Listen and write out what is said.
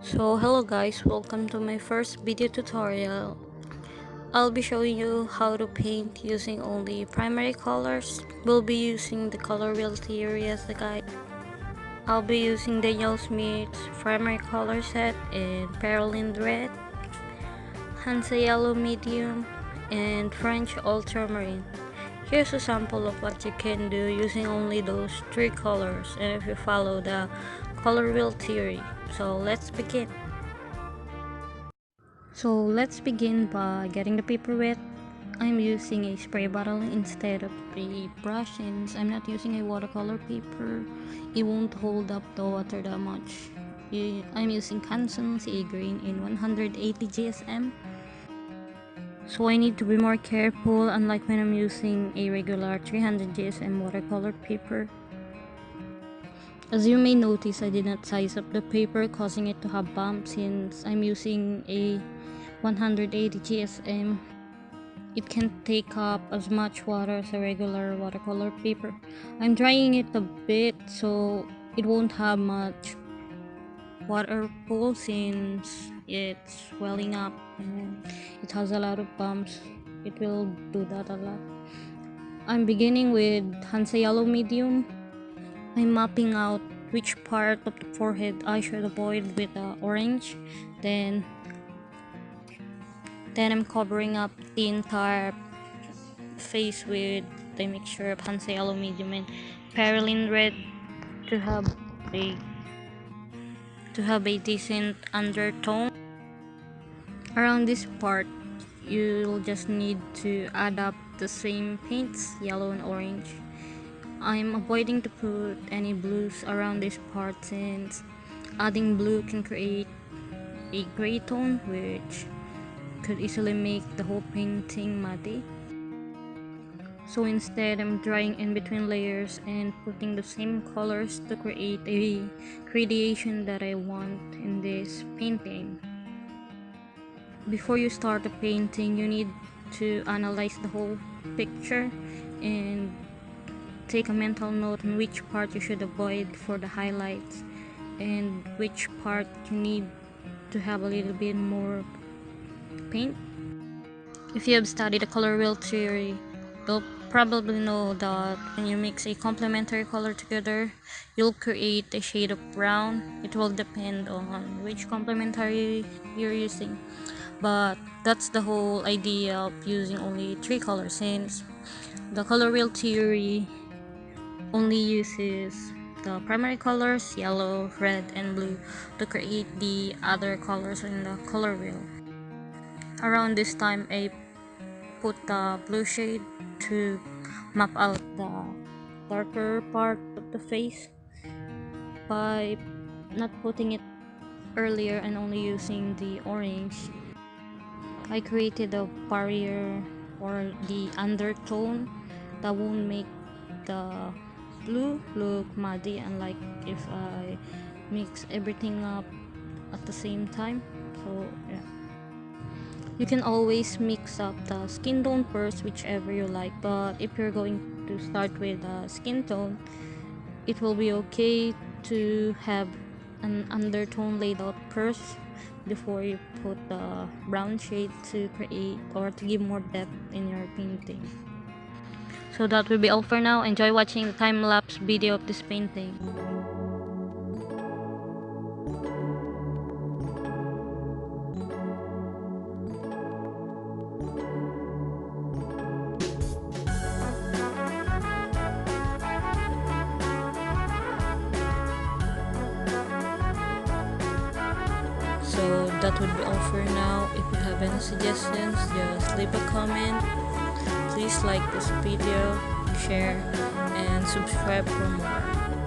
So hello guys, welcome to my first video tutorial. I'll be showing you how to paint using only primary colors. We'll be using the color wheel theory as the guide. I'll be using Daniel Smith's primary color set in Perylene Red, Hansa Yellow Medium, and French Ultramarine. Here's a sample of what you can do using only those three colors and if you follow the color wheel theory. So let's begin. So let's begin by getting the paper wet. I'm using a spray bottle instead of a brush since I'm not using a watercolor paper. It won't hold up the water that much. I'm using Canson CA Green in 180 GSM. So I need to be more careful unlike when I'm using a regular 300 GSM watercolor paper. As you may notice, I did not size up the paper causing it to have bumps since I'm using a 180 GSM. It can take up as much water as a regular watercolor paper. I'm drying it a bit so it won't have much water pull since it's swelling up and it has a lot of bumps. It will do that a lot. I'm beginning with Hansa Yellow Medium. I'm mapping out which part of the forehead I should avoid with the orange. Then I'm covering up the entire face with a mixture of Hansa Yellow Medium and Perylene Red to have a decent undertone. Around this part, you'll just need to add up the same paints, yellow and orange. I'm avoiding to put any blues around this part since adding blue can create a gray tone which could easily make the whole painting muddy. So instead, I'm drying in between layers and putting the same colors to create a gradation that I want in this painting. Before you start the painting, you need to analyze the whole picture and take a mental note on which part you should avoid for the highlights and which part you need to have a little bit more paint. If you have studied the color wheel theory, you'll probably know that when you mix a complementary color together, you'll create a shade of brown. It will depend on which complementary you're using. But that's the whole idea of using only three colors since the color wheel theory only uses the primary colors, yellow, red, and blue, to create the other colors in the color wheel. Around this time, I put the blue shade to map out the darker part of the face by not putting it earlier and only using the orange. I created a barrier or the undertone that won't make the blue look muddy, unlike if I mix everything up at the same time. So yeah, you can always mix up the skin tone first, whichever you like, but if you're going to start with a skin tone, it will be okay to have an undertone laid out first before you put the brown shade to create or to give more depth in your painting. So that will be all for now. Enjoy watching the time-lapse video of this painting. So that would be all for now. If you have any suggestions, just leave a comment. Please like this video, share, and subscribe for more.